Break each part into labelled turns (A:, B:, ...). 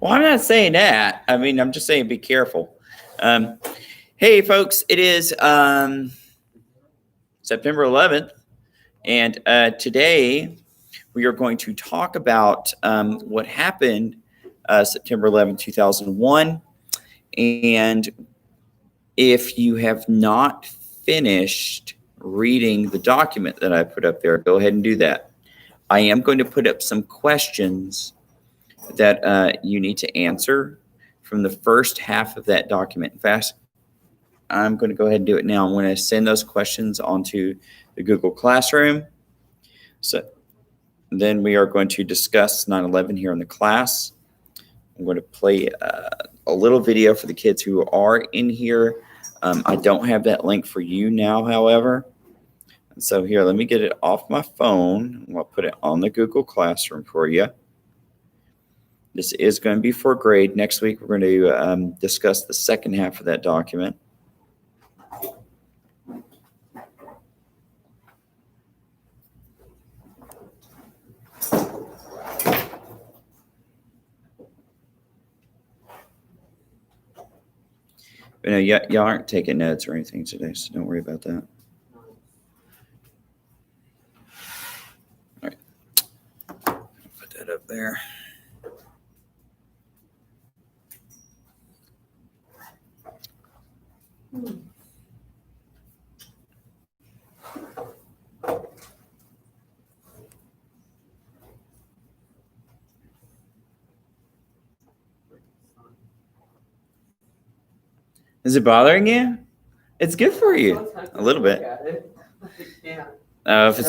A: Well, I'm not saying that. I mean, I'm just saying be careful. Hey, folks, it is September 11th, and today we are going to talk about what happened September 11th, 2001. And if you have not finished reading the document that I put up there, go ahead and do that. I am going to put up some questions that you need to answer from the first half of that document. In fact, I'm going to go ahead and do it now. I'm going to send those questions onto the Google Classroom. So then we are going to discuss 9/11 here in the class. I'm going to play a little video for the kids who are in here. I don't have that link for you now, however. So here, let me get it off my phone. I'll put it on the Google Classroom for you. This is going to be for grade. Next week, we're going to discuss the second half of that document. But no, y'all aren't taking notes or anything today, so don't worry about that. All right. Put that up there. Is it bothering you? It's good for you. A little bit. If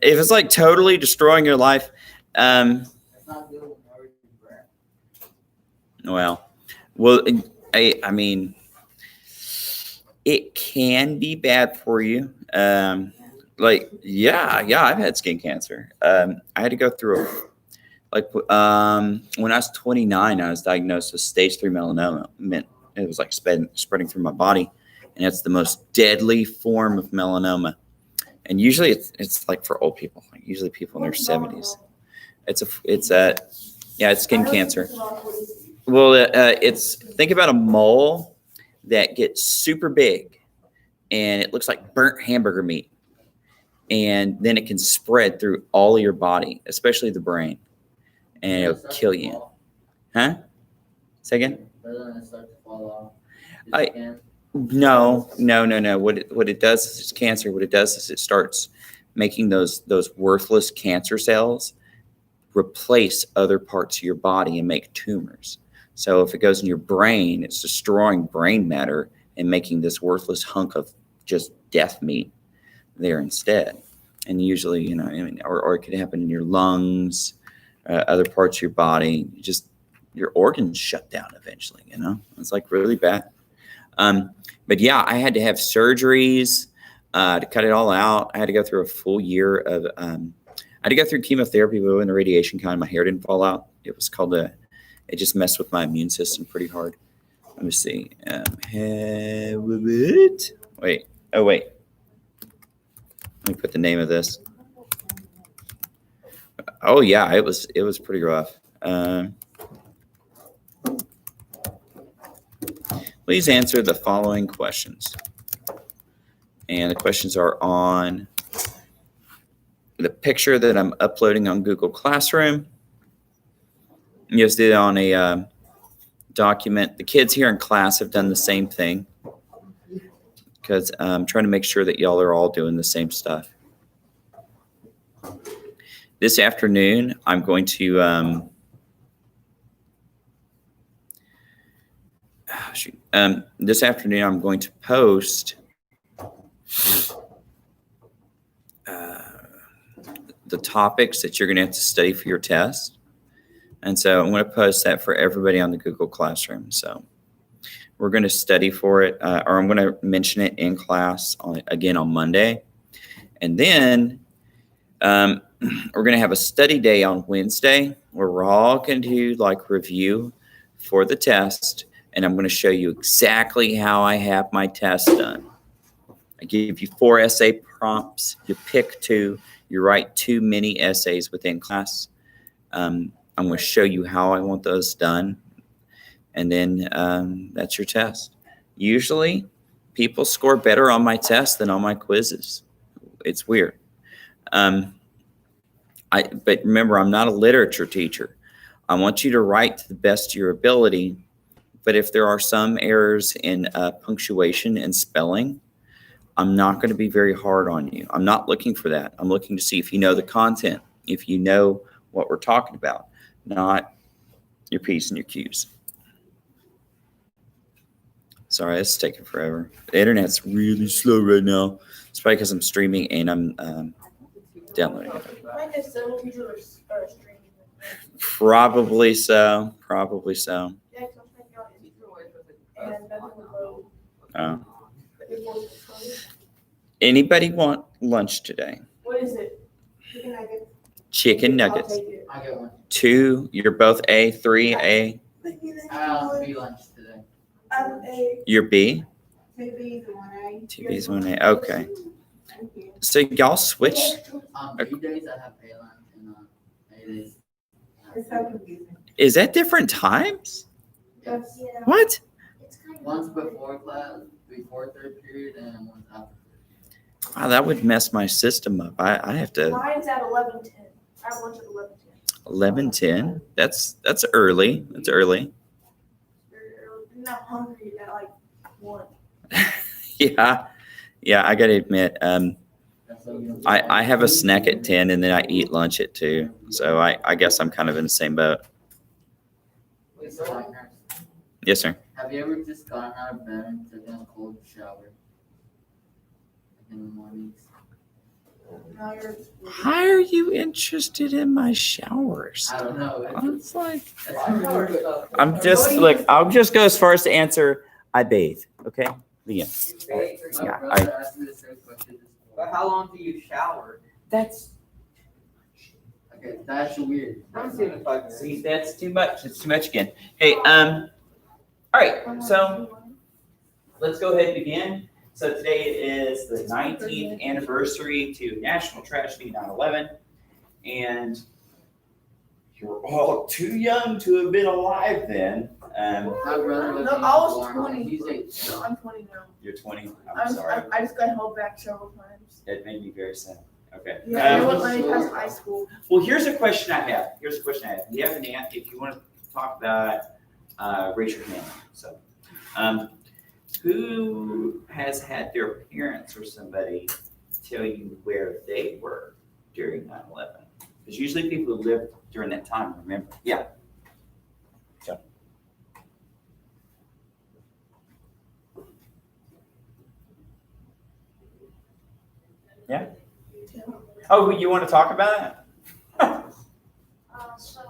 A: it's like totally destroying your life, well, I mean, it can be bad for you. I've had skin cancer. I had to go through when I was 29, I was diagnosed with stage 3 melanoma. It was like spreading through my body, and it's the most deadly form of melanoma. And usually it's like for old people, like usually people in their 70s. It's skin cancer. Well, think about a mole that gets super big, and it looks like burnt hamburger meat, and then it can spread through all of your body, especially the brain, and it'll kill you. Huh? Say again? No. What it does is it's cancer. What it does is it starts making those worthless cancer cells replace other parts of your body and make tumors. So if it goes in your brain, it's destroying brain matter and making this worthless hunk of just death meat there instead. And usually, or it could happen in your lungs, other parts of your body. Your organs shut down eventually, It's like really bad. But yeah, I had to have surgeries to cut it all out. I had to go through a full year of, I had to go through chemotherapy when the radiation kind of, my hair didn't fall out. It was called it just messed with my immune system pretty hard. Let me see. Wait. Oh, wait. Let me put the name of this. Oh yeah, it was pretty rough. Please answer the following questions. And the questions are on the picture that I'm uploading on Google Classroom. You just did it on a document. The kids here in class have done the same thing because I'm trying to make sure that y'all are all doing the same stuff. This afternoon, I'm going to post the topics that you're going to have to study for your test. And so I'm going to post that for everybody on the Google Classroom. So we're going to study for it, or I'm going to mention it in class again on Monday. And then we're going to have a study day on Wednesday where we're all going to review for the test. And I'm going to show you exactly how I have my test done. I give you 4 essay prompts. You pick 2. You write 2 mini essays within class. I'm going to show you how I want those done. and then that's your test. Usually, people score better on my tests than on my quizzes. It's weird. But remember, I'm not a literature teacher. I want you to write to the best of your ability. But if there are some errors in punctuation and spelling, I'm not going to be very hard on you. I'm not looking for that. I'm looking to see if you know the content, if you know what we're talking about, not your P's and your Q's. Sorry, it's taking forever. The internet's really slow right now. It's probably because I'm streaming and I'm downloading it. Probably so. Probably so. Oh. Anybody want lunch today?
B: What is it? Chicken nuggets.
A: Chicken nuggets.
B: I'll take it.
C: I get one.
A: 2, you're both A, 3 A.
C: I'll be lunch today.
B: I'm A.
A: You're B?
B: 2 B's and 1 A.
A: 2 B's, 1 A. Okay.
B: Thank you.
A: So y'all switch.
C: B days I have A lunch and A days.
B: It's so confusing.
A: Is that different times?
B: Yes.
A: What?
C: One's before class, before third period, and one's after.
A: Wow, that would mess my system up. I have to
B: Mine's at 11:10. I have lunch at 11:10.
A: 11:10. That's early. That's early.
B: I'm not hungry at like 1.
A: Yeah. Yeah, I gotta admit,
C: That's what you
A: I have a snack at 10 and then I eat lunch at 2. So I guess I'm kind of in the same boat.
C: Wait, so like, nurse,
A: Yes, sir.
C: have you ever just gotten out of bed and taken a cold shower? Like in the mornings?
B: Now you're.
A: Why are you interested in my showers?
C: I don't know.
A: It's like
C: That's
A: I'm just like I'll just go as far as to answer I bathe. Okay? The end.
C: My
A: Yeah,
C: brother asked me the same question.
D: But how long do you shower?
A: That's
C: Okay, that's weird.
D: I'm seeing if I can
A: see that's too much. It's too much again. Hey, all right, so let's go ahead and begin. So today is the 19th anniversary to national tragedy 9/11, and you're all too young to have been alive then.
C: My brother was
B: No, I was
C: born.
B: 20.
C: He's 8.
B: No, I'm 20 now.
A: You're 20. I'm sorry.
B: I just got held back several times.
A: It made me very sad. Okay.
B: Yeah, they
A: Um,
B: wouldn't let me pass high school.
A: well, here's a question I have. You have an aunt. If you want to talk about it, raise your hand. So, who has had their parents or somebody tell you where they were during 9/11? Because usually people who lived during that time remember. Yeah. So. Yeah. Oh, you want to talk about it?
E: So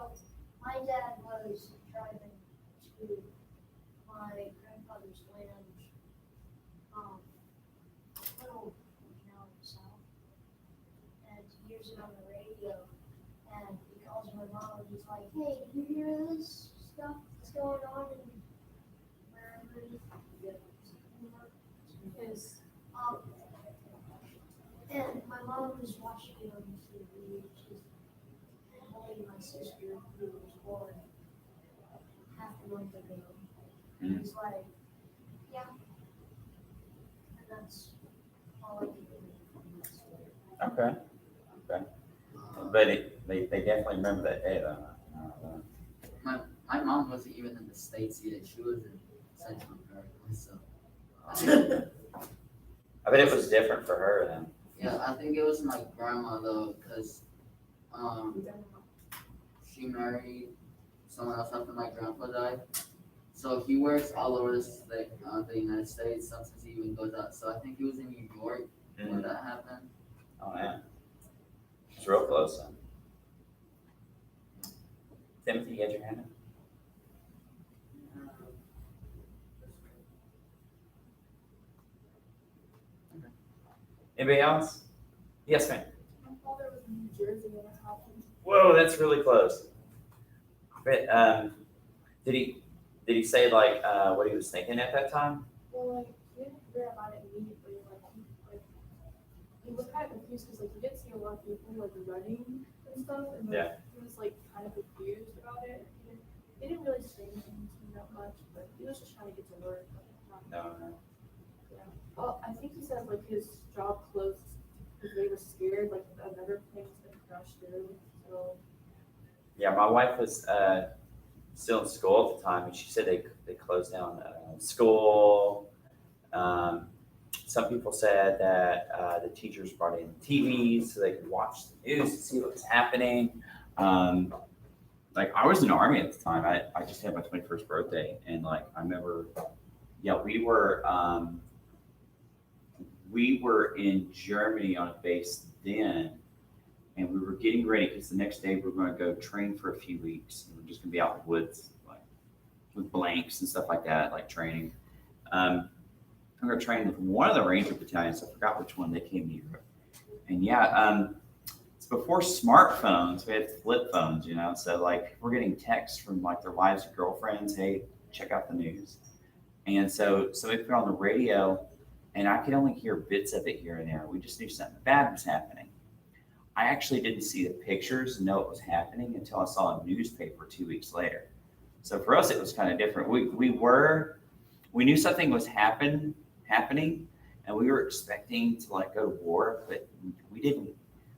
E: my dad was driving to my grandfather's land, little town south, and he hears it on the radio, and he calls my mom and he's like, "Hey, did you hear this stuff that's going on in wherever it is?" And my mom was watching it on TV. She's holding my sister who was born half a month ago.
A: Mhm.
E: He's like, yeah. And that's all I can do.
A: Okay. Okay. But they definitely remember that day though.
C: My mom wasn't even in the States yet. She was in Central America. So
A: I bet it was different for her then.
C: yeah, I think it was my grandma though, because she married someone else after my grandpa died. So he works all over the United States. Sometimes he even goes out. So I think he was in New York when that happened.
A: Oh yeah. It's real close then. Timothy, you got your hand up? Anybody else? Yes, ma'am.
B: My father was in New Jersey when it happened.
A: Whoa, that's really close. But did he say like what he was thinking at that time?
B: Well, like, he didn't hear about it immediately. He was kind of confused because, like, he did see a lot of people, like, running and stuff. And, like,
A: Yeah.
B: he was, like, kind of confused about it. He didn't really say anything to me that much. was just trying to get to work.
A: No.
B: Well, I think he said like his job closed because they were scared, like another plane was gonna crash through. So
A: Yeah, my wife was still in school at the time, and she said they closed down school. Some people said that the teachers brought in TVs so they could watch the news and see what was happening. Like I was in the Army at the time. I just had my 21st birthday, and like I remember, yeah, we were in Germany on a base then, and we were getting ready because the next day we were going to go train for a few weeks. And we're just going to be out in the woods, like with blanks and stuff like that, like training. I'm going to train with one of the Ranger battalions. I forgot which one. They came to Europe, and yeah, it's before smartphones. We had flip phones, you know. So like people were getting texts from like their wives or girlfriends, "Hey, check out the news." And so we put on the radio, and I could only hear bits of it here and there. We just knew something bad was happening. I actually didn't see the pictures and know it was happening until I saw a newspaper 2 weeks later. So for us, it was kind of different. We knew something was happening, and we were expecting to like go to war, but we didn't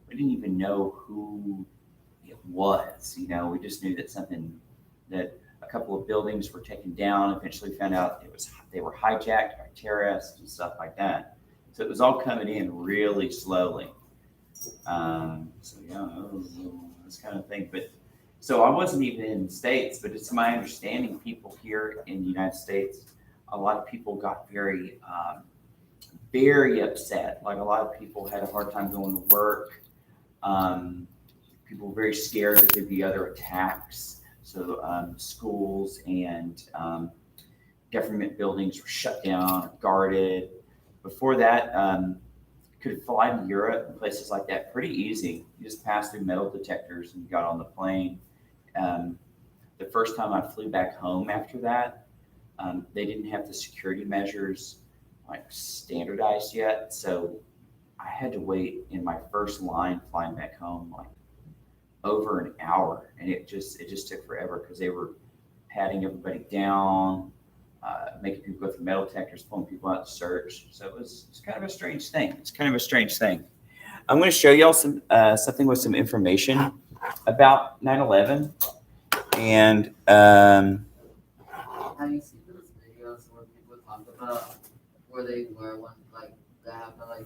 A: even know who it was. You know, we just knew that a couple of buildings were taken down. Eventually found out they were hijacked by terrorists and stuff like that. So it was all coming in really slowly. So yeah, this kind of thing. But so I wasn't even in the States, but it's my understanding people here in the United States, a lot of people got very, very upset. Like a lot of people had a hard time going to work. People were very scared that there'd be other attacks. So schools and government buildings were shut down, guarded. Before that, could fly to Europe and places like that pretty easy. You just passed through metal detectors and you got on the plane. The first time I flew back home after that, they didn't have the security measures like standardized yet. So I had to wait in my first line flying back home like over an hour, and it just took forever because they were patting everybody down, making people go through metal detectors, pulling people out to search. So it's kind of a strange thing. I'm going to show y'all something with some information about 9/11, and
C: Have you seen those videos where people talk about where they were when like that happened? Like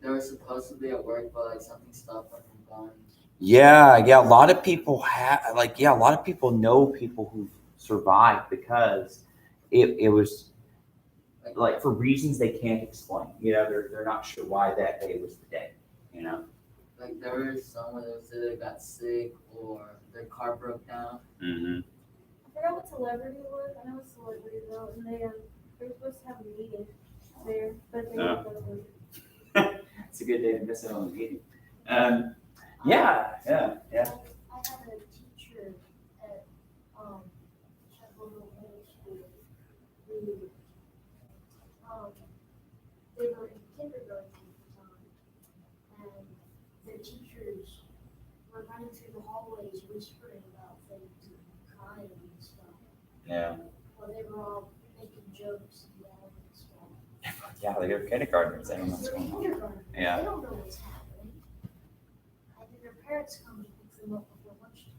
C: they were supposed to be at work, but like something stopped them from going.
A: yeah, a lot of people know people who survived because it was like for reasons they can't explain. You know, they're not sure why that day was the day. You know.
C: Like there were some where they said they got sick or their car broke down.
A: Mm-hmm.
B: I forgot what celebrity it was. I know it's celebrity though, and they were supposed to have a meeting there, but they didn't go to work.
A: It's a good day to miss out on the meeting. Yeah.
E: I had a teacher at Chapel Hill Middle School who they were in kindergarten at the time, and the teachers were running through the hallways whispering about things and crying and stuff.
A: Yeah.
E: While they were all making jokes and yelling and stuff.
A: Yeah, they're kindergartners. They don't know what's
E: They're
A: going on.
E: kindergarten.
A: Yeah.
E: They don't know what's happening. And then their parents come to pick them up before lunchtime.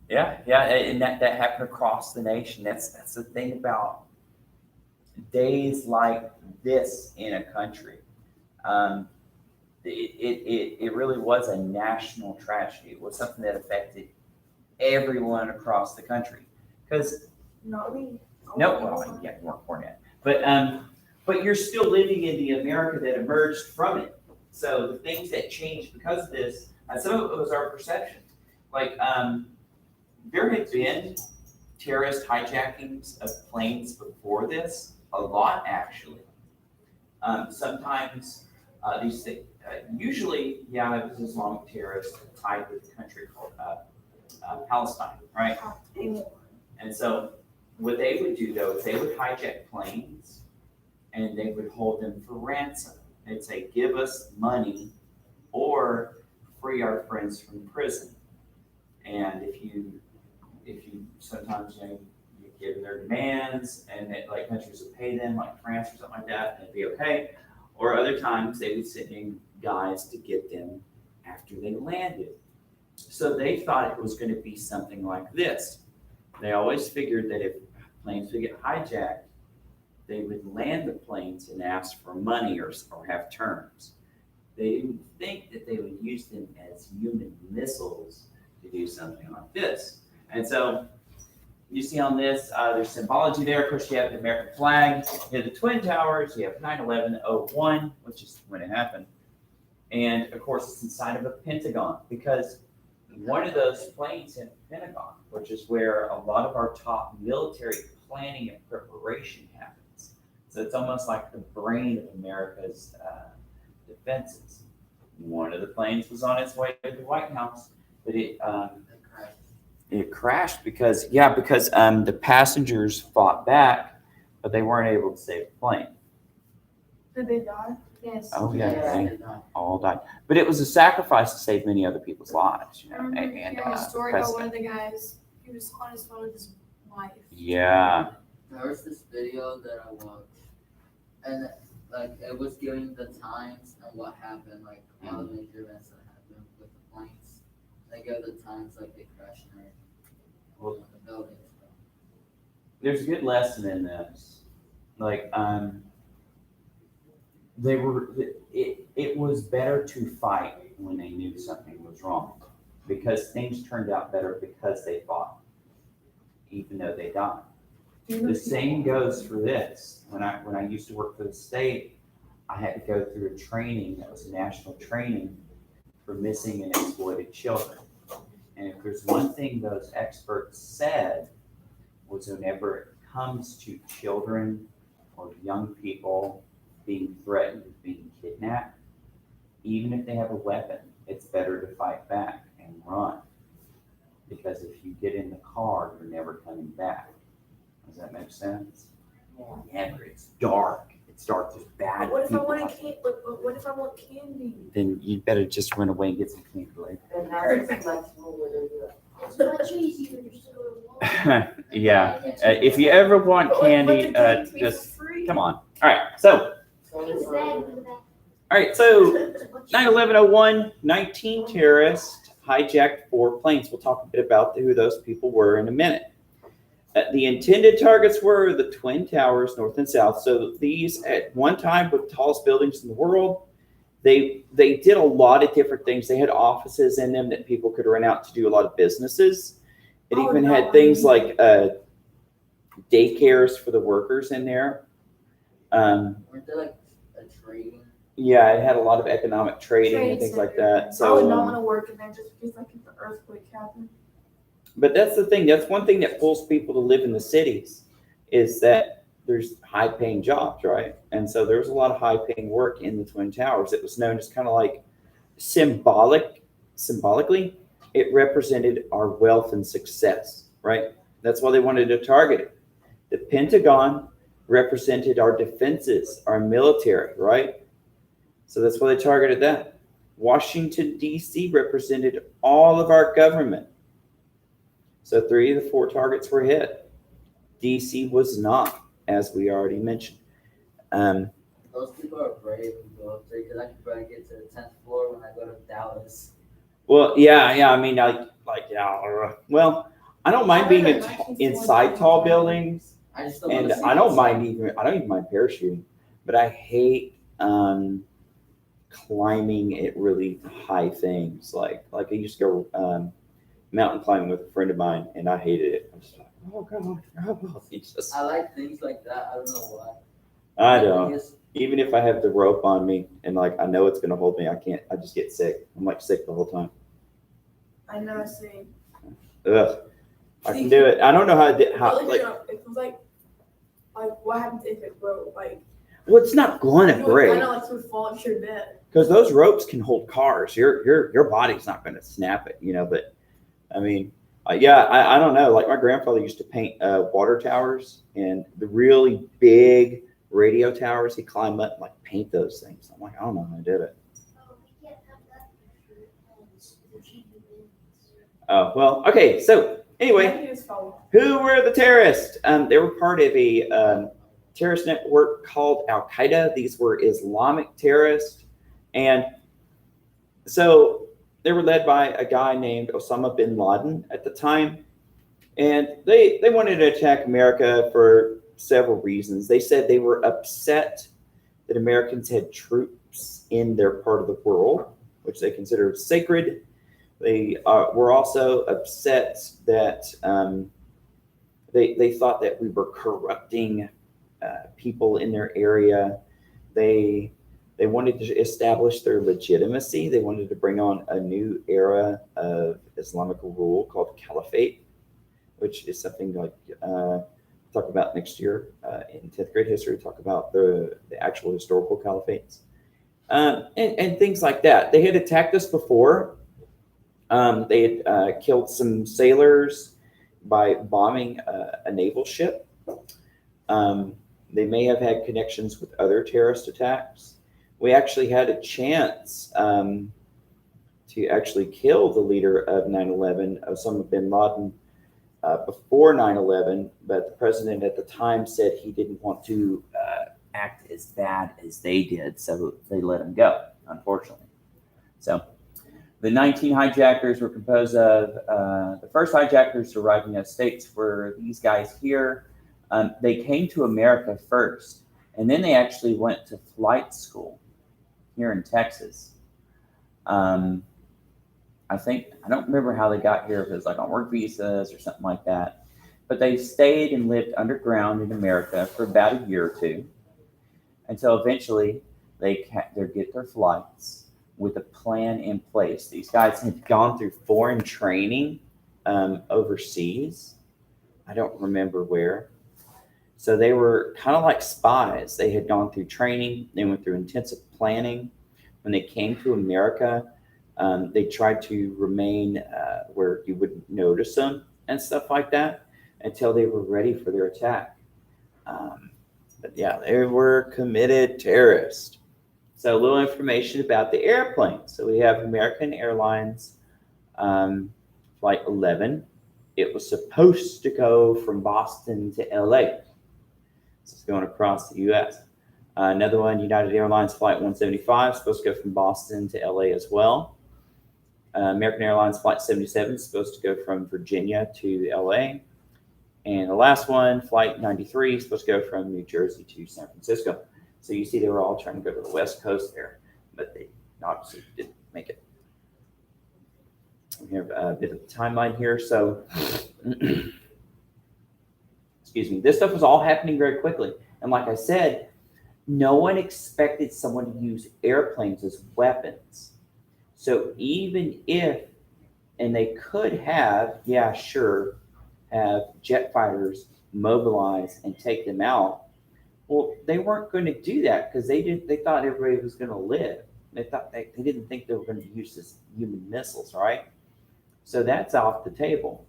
A: Yeah, and that happened across the nation. That's the thing about days like this in a country. It really was a national tragedy. It was something that affected everyone across the country. Because
B: Not me.
A: no, well, yeah, you weren't born yet, but you're still living in the America that emerged from it. So the things that changed because of this, some of it was our perception. Like there had been terrorist hijackings of planes before this, a lot actually. Sometimes these things, usually, yeah, it was Islamic terrorists tied with a country called Palestine, right? And so what they would do though is they would hijack planes and they would hold them for ransom. They'd say, give us money or free our friends from prison. And if you sometimes times, you give their demands and like countries would pay them, like France or something like that, and it'd be okay. Or other times they would send in guys to get them after they landed. So they thought it was going to be something like this. They always figured that if planes would get hijacked, they would land the planes and ask for money or have terms. They didn't think that they would use them as human missiles to do something like this. And so you see on this, there's symbology there. Of course, you have the American flag, you have the Twin Towers, you have 9/11/01, which is when it happened. And of course, it's inside of a Pentagon because one of those planes in the Pentagon, which is where a lot of our top military planning and preparation happens. So it's almost like the brain of America's defenses. One of the planes was on its way to the White House, but it crashed because the passengers fought back, but they weren't able to save the plane.
B: Did they die?
E: Yes.
A: Oh yeah,
C: Yeah.
A: they all died. But it was a sacrifice to save many other people's lives,
B: I remember hearing a story about one of the guys. He was on his phone with his wife.
A: Yeah.
C: There was this video that I watched, and like it was giving the times and what happened, like all the major events that happened with the planes. They gave the times like they crashed and everything. The buildings.
A: There's a good lesson in this. Like, it was better to fight when they knew something was wrong because things turned out better because they fought, even though they died. The same goes for this. When I used to work for the state, I had to go through a training that was a national training for missing and exploited children. And if there's one thing those experts said was whenever it comes to children or young people being threatened with being kidnapped, even if they have a weapon, it's better to fight back and run. Because if you get in the car, you're never coming back. Does that make sense? Never. It's dark. It's dark. There's bad
B: What if I
A: people.
B: what if I want candy?
A: Then you better just run away and get some candy later.
F: And how is it flexible when they do it?
E: It's much easier to just go to Walmart.
A: Yeah. If you ever want candy, just come on. All right. So,
F: So
E: It was
F: it's
E: bad in the back.
A: all right. So 9/11/01, 19 terrorists hijacked 4 planes. We'll talk a bit about who those people were in a minute. The intended targets were the Twin Towers, north and south. So these, at one time, were the tallest buildings in the world. They did a lot of different things. They had offices in them that people could rent out to do a lot of businesses. It
B: Oh,
A: even
B: no,
A: had
B: I
A: things
B: mean-
A: like daycares for the workers in there.
C: Weren't there like a trading?
A: Yeah, it had a lot of economic trading and
B: Trade
A: things like
B: center.
A: that.
B: I
A: So,
B: would not want to work in there just because like if the earthquake happened.
A: but that's the thing. That's one thing that pulls people to live in the cities is that there's high-paying jobs, right? And so there was a lot of high-paying work in the Twin Towers. It was known as kind of like symbolically, it represented our wealth and success, right? That's why they wanted to target it. The Pentagon represented our defenses, our military, right? So that's why they targeted that. Washington, D.C. represented all of our government. So 3 of the 4 targets were hit. D.C. was not, as we already mentioned.
C: Those people are brave who go up there because I can probably get to the 10th floor when I go to Dallas.
A: Well, yeah. I mean, well, I don't mind being inside tall buildings,
C: I just don't want
A: and
C: to see
A: I don't
C: outside.
A: mind mind parachuting, but I hate climbing at really high things. Like I used to go mountain climbing with a friend of mine, and I hated it. I'm just like, oh god, oh, it's just,
C: I like things like that. I don't know why.
A: I
C: The thing
A: don't.
C: is,
A: Even if I have the rope on me and like I know it's gonna hold me, I can't. I just get sick. I'm like sick the whole time.
B: I know, see.
A: Ugh. I can do it. I don't know how
B: It was like what happens if it broke? Like
A: well, it's not going to
B: I
A: break
B: know, like you would fall off your bed.
A: because those ropes can hold cars. Your body's not going to snap it, But I mean, I don't know. Like my grandfather used to paint water towers and the really big radio towers. He'd climb up and like paint those things. I'm like, I don't know how I did it.
E: Oh, we can't have that picture. And the TV bins.
A: Oh well, okay. So Anyway,
B: His fault.
A: who were the terrorists? They were part of a terrorist network called Al Qaeda. These were Islamic terrorists, and so they were led by a guy named Osama bin Laden at the time, and they wanted to attack America for several reasons. They said they were upset that Americans had troops in their part of the world, which they considered sacred. They were also upset that they thought that we were corrupting people in their area. They wanted to establish their legitimacy. They wanted to bring on a new era of Islamic rule called caliphate, which is something like talk about next year in 10th grade history. Talk about the actual historical caliphates and things like that. They had attacked us before. They had killed some sailors by bombing a naval ship. They may have had connections with other terrorist attacks. We actually had a chance to actually kill the leader of 9/11, Osama bin Laden, before 9/11, but the president at the time said he didn't want to act as bad as they did, so they let him go, unfortunately. So the 19 hijackers were composed of the first hijackers to arrive in the United States were these guys here. They came to America first, and then they actually went to flight school here in Texas. I don't remember how they got here, if it was like on work visas or something like that. But they stayed and lived underground in America for about a year or two until eventually they get their flights with a plan in place. These guys had gone through foreign training overseas. I don't remember where. So they were kind of like spies. They had gone through training. They went through intensive planning. When they came to America, they tried to remain where you wouldn't notice them and stuff like that until they were ready for their attack. But yeah, they were committed terrorists. So a little information about the airplane. So we have American Airlines Flight 11. It was supposed to go from Boston to LA. So it's going across the US. Another one, United Airlines Flight 175, supposed to go from Boston to LA as well. American Airlines Flight 77 is supposed to go from Virginia to LA. And the last one, Flight 93, is supposed to go from New Jersey to San Francisco. So you see they were all trying to go to the West Coast there, but they obviously didn't make it. We have a bit of a timeline here. So, excuse me, this stuff was all happening very quickly. And like I said, no one expected someone to use airplanes as weapons. So even if, and they could have, yeah, sure, have jet fighters mobilize and take them out. Well, they weren't going to do that because they thought everybody was going to live. They didn't think they were going to use this human missiles, right? So that's off the table.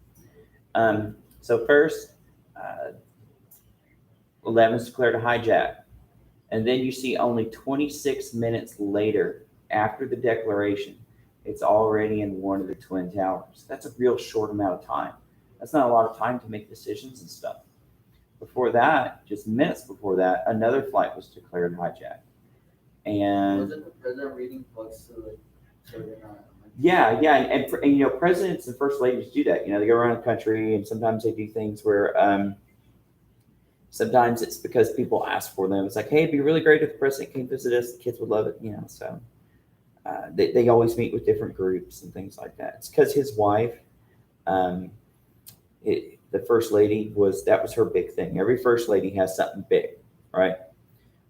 A: So first, 11 is declared a hijack. And then you see only 26 minutes later, after the declaration, it's already in one of the Twin Towers. That's a real short amount of time. That's not a lot of time to make decisions and stuff. Before that, just minutes before that, another flight was declared hijacked. And
C: Wasn't the president reading books to the children?
A: yeah, and you know, presidents and first ladies do that. You know, they go around the country, and sometimes they do things where sometimes it's because people ask for them. It's like, hey, it'd be really great if the president came visit us. The kids would love it, you know. So they always meet with different groups and things like that. It's because his wife, the first lady that was her big thing. Every first lady has something big, right?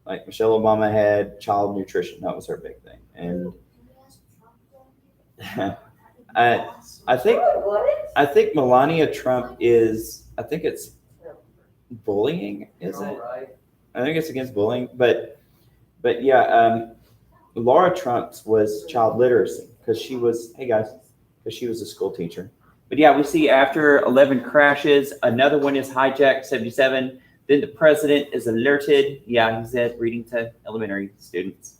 A: Like Michelle Obama had child nutrition. That was her big thing. And I think Melania Trump is, I think it's bullying, is it?
C: Right.
A: I think it's against bullying, but yeah, Laura Trump's was child literacy because she was a school teacher. But yeah, we see after 11 crashes, another one is hijacked, 77. Then the president is alerted. Yeah, he said reading to elementary students.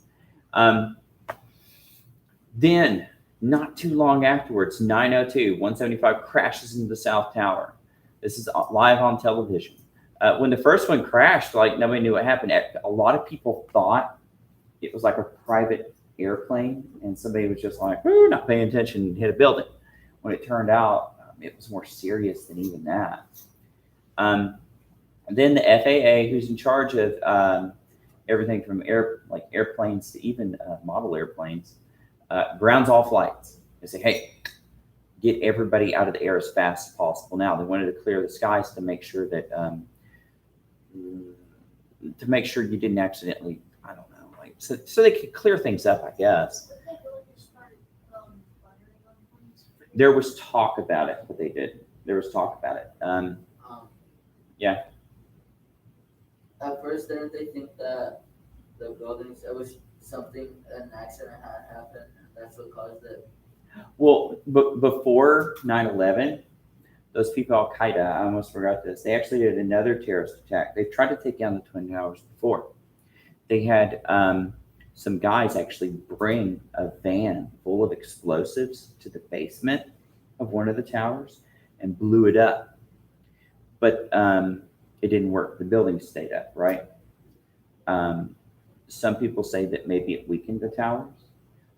A: Then Not too long afterwards, 9:02, 175 crashes into the South Tower. This is live on television. When the first one crashed, like nobody knew what happened. A lot of people thought it was like a private airplane, and somebody was just like, "Ooh," not paying attention and hit a building. When it turned out, it was more serious than even that. And then the FAA, who's in charge of everything from airplanes to even model airplanes, grounds all flights. They say, "Hey, get everybody out of the air as fast as possible." Now they wanted to clear the skies to make sure that you didn't accidentally, I don't know, like so they could clear things up, I guess.
E: But they really just started firing on planes.
A: There was talk about it, but they did. There was talk about it. Yeah.
C: At first, didn't they think that the buildings, it was something, an accident had happened, and that's what caused it?
A: Well, before 9/11, those people, Al Qaeda, I almost forgot this. They actually did another terrorist attack. They tried to take down the Twin Towers before. They had some guys actually bring a van full of explosives to the basement of one of the towers and blew it up. But it didn't work. The building stayed up, right? Some people say that maybe it weakened the towers,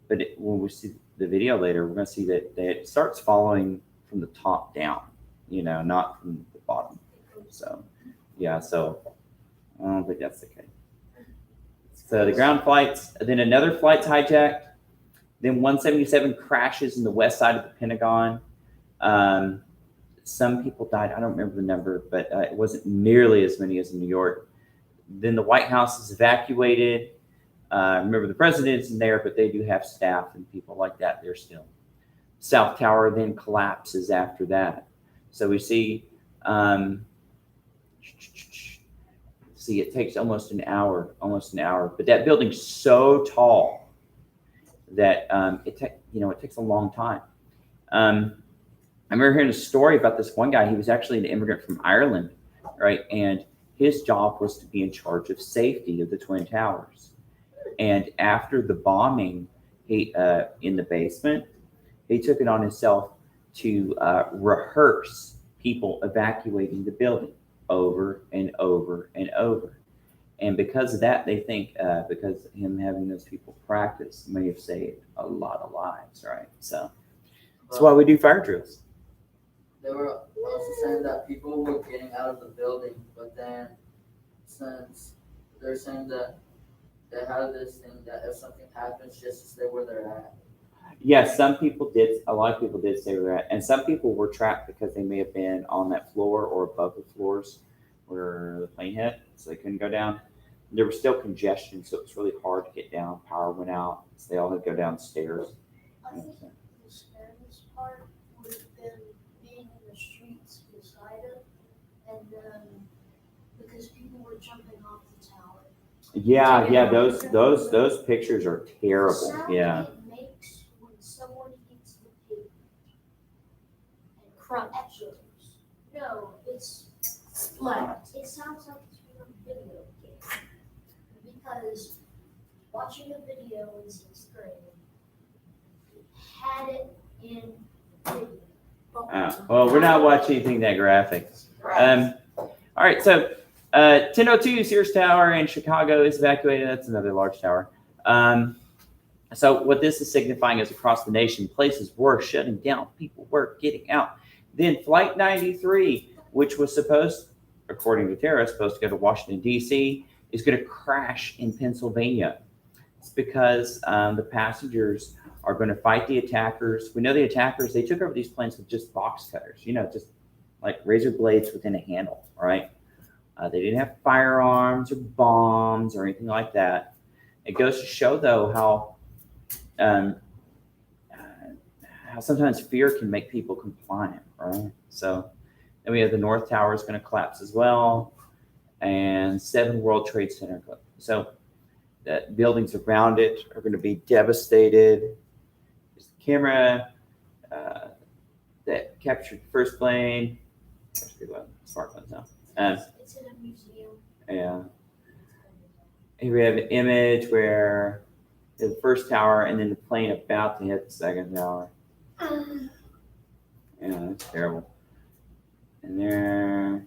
A: but when we see the video later, we're going to see that it starts falling from the top down, not from the bottom. So, yeah, so I don't think that's the case. So the ground flights, then another flight's hijacked. Then 177 crashes in the west side of the Pentagon. Some people died. I don't remember the number, but it wasn't nearly as many as in New York. Then the White House is evacuated. Remember, the president isn't there, but they do have staff and people like that there still. South Tower then collapses after that. So we see, it takes almost an hour, but that building's so tall that it takes a long time. I remember hearing a story about this one guy. He was actually an immigrant from Ireland, right? And his job was to be in charge of safety of the Twin Towers. And after the bombing, he in the basement, he took it on himself to rehearse people evacuating the building over and over and over. And because of that, they think because of him having those people practice may have saved a lot of lives, right? So that's why we do fire drills.
C: They were also saying that people were getting out of the building, but then since they're saying that they had this thing that if something happens, just to stay where they're at.
A: Yeah, a lot of people did stay where they're at. And some people were trapped because they may have been on that floor or above the floors where the plane hit, so they couldn't go down. There was still congestion, so it was really hard to get down. Power went out, so they all had to go downstairs.
E: I think the scariest part would have been being in the streets beside it, and then because people were jumping off the tower.
A: Yeah, those pictures are terrible.
E: Sound
A: Yeah.
E: it makes when someone hits the pavement and crunches. No, it's flat. It sounds like it's from a video game. Because watching a video in 6th grade had it in video.
A: Well, we're not watching anything that graphic. All right, so 1002 Sears Tower in Chicago is evacuated. That's another large tower. So what this is signifying is across the nation, places were shutting down. People were getting out. Then Flight 93, which was supposed, according to terrorists, supposed to go to Washington, D.C., is going to crash in Pennsylvania. It's because the passengers are going to fight the attackers. We know the attackers, they took over these planes with just box cutters, just like razor blades within a handle, right? They didn't have firearms or bombs or anything like that. It goes to show, though, how sometimes fear can make people compliant, right? So then we have the North Tower is going to collapse as well, and 7 World Trade Center. So the buildings around it are going to be devastated. There's the camera that captured the first plane. Smartphones now.
E: It's in a museum.
A: Yeah. Here we have an image where hit the first tower, and then the plane about to hit the second tower. Yeah, that's terrible. And there.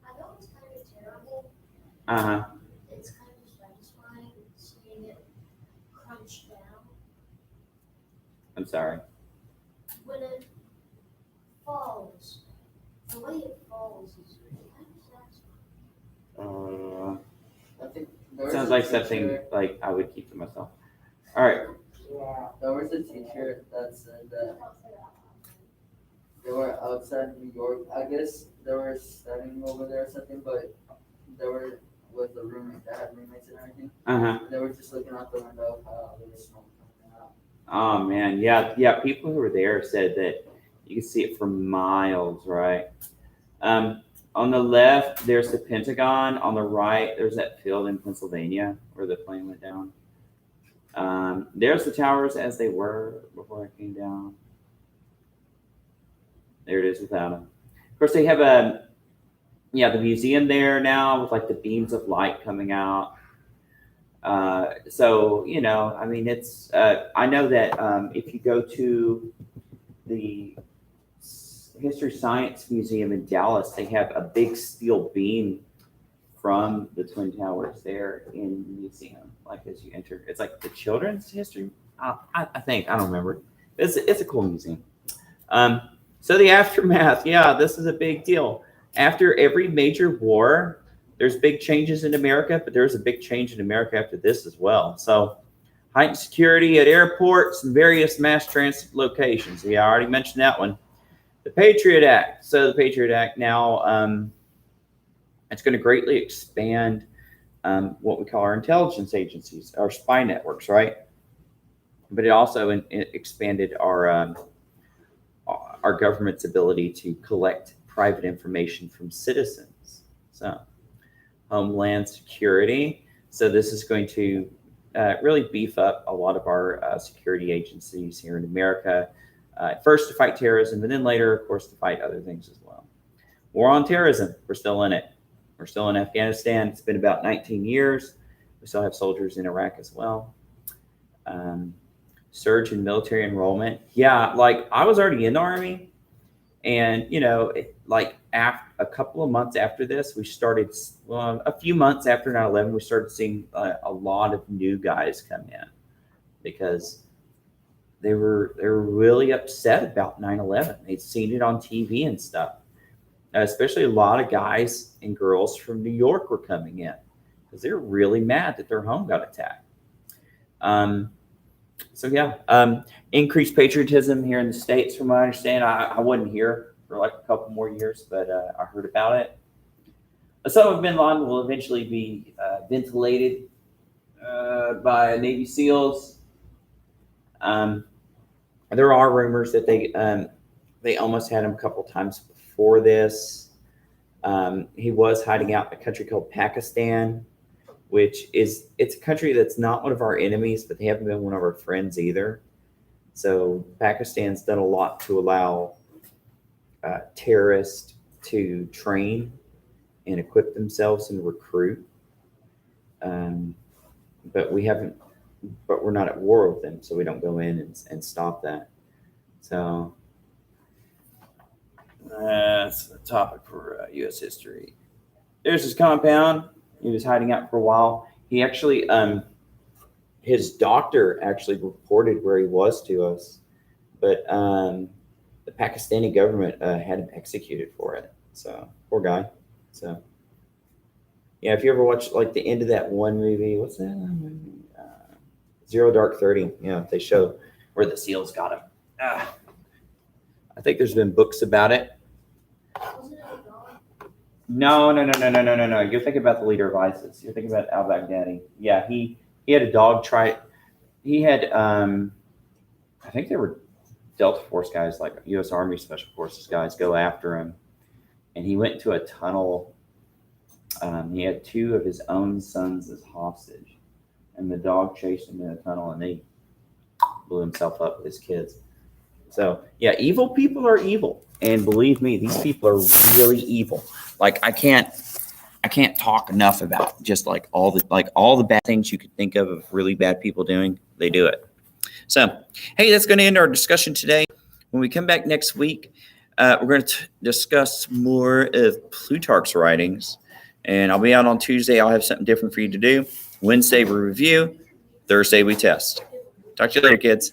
E: I know it's kind of terrible.
A: Uh-huh.
E: It's kind of satisfying seeing it crunch down.
A: I'm sorry.
E: When it falls, the way it falls is kind of satisfying.
C: I think there was
A: Sounds
C: a
A: like
C: teacher-
A: something like I would keep to myself. All right.
F: Yeah.
C: There was a teacher that said that they were outside New York. I guess they were studying over there or something, but they were with a roommate. They had roommates and everything.
A: Uh-huh.
C: And they were just looking out the window how there was smoke coming out.
A: Oh man, yeah. People who were there said that you could see it for miles, right? On the left, there's the Pentagon. On the right, there's that field in Pennsylvania where the plane went down. There's the towers as they were before it came down. There it is without them. Of course, they have the museum there now with like the beams of light coming out. So, I mean, it's, I know that if you go to the History Science Museum in Dallas, they have a big steel beam from the Twin Towers there in the museum. Like as you enter, it's like the children's history. I think, I don't remember. It's a cool museum. So the aftermath, yeah, this is a big deal. After every major war, there's big changes in America, but there's a big change in America after this as well. So heightened security at airports and various mass transit locations. Yeah, I already mentioned that one. The Patriot Act. So the Patriot Act now, it's going to greatly expand what we call our intelligence agencies, our spy networks, right? But it also expanded our government's ability to collect private information from citizens. So Homeland Security. So this is going to really beef up a lot of our security agencies here in America. First to fight terrorism, and then later, of course, to fight other things as well. War on terrorism, we're still in it. We're still in Afghanistan. It's been about 19 years. We still have soldiers in Iraq as well. Surge in military enrollment. Yeah, like I was already in the Army, and a couple of months after this, we started, a few months after 9/11, we started seeing a lot of new guys come in because they were really upset about 9/11. They'd seen it on TV and stuff. Especially a lot of guys and girls from New York were coming in because they were really mad that their home got attacked. Increased patriotism here in the States, from what I understand. I wasn't here for like a couple more years, but I heard about it. Osama bin Laden will eventually be ventilated by Navy SEALs. There are rumors that they almost had him a couple times before this. He was hiding out in a country called Pakistan, it's a country that's not one of our enemies, but they haven't been one of our friends either. So Pakistan's done a lot to allow terrorists to train and equip themselves and recruit. But we're not at war with them, so we don't go in and stop that. So that's the topic for U.S. history. There's his compound. He was hiding out for a while. He actually, his doctor actually reported where he was to us, but the Pakistani government had him executed for it. So poor guy. So yeah, if you ever watch like the end of that one movie, what's that movie? Zero Dark 30. Yeah, they show where the SEALs got him. I think there's been books about it.
E: Wasn't it a dog?
A: No. You're thinking about the leader of ISIS. You're thinking about al-Baghdadi. Yeah, he had a dog try. He had, I think they were Delta Force guys, like U.S. Army Special Forces guys, go after him. And he went into a tunnel. He had two of his own sons as hostage. And the dog chased him in a tunnel, and he blew himself up with his kids. So, yeah, evil people are evil. And believe me, these people are really evil. Like, I can't I can't talk enough about just like all the bad things you could think of really bad people doing. They do it. So, hey, that's going to end our discussion today. When we come back next week, we're going to discuss more of Plutarch's writings. And I'll be out on Tuesday. I'll have something different for you to do. Wednesday, we review. Thursday, we test. Talk to you later, kids.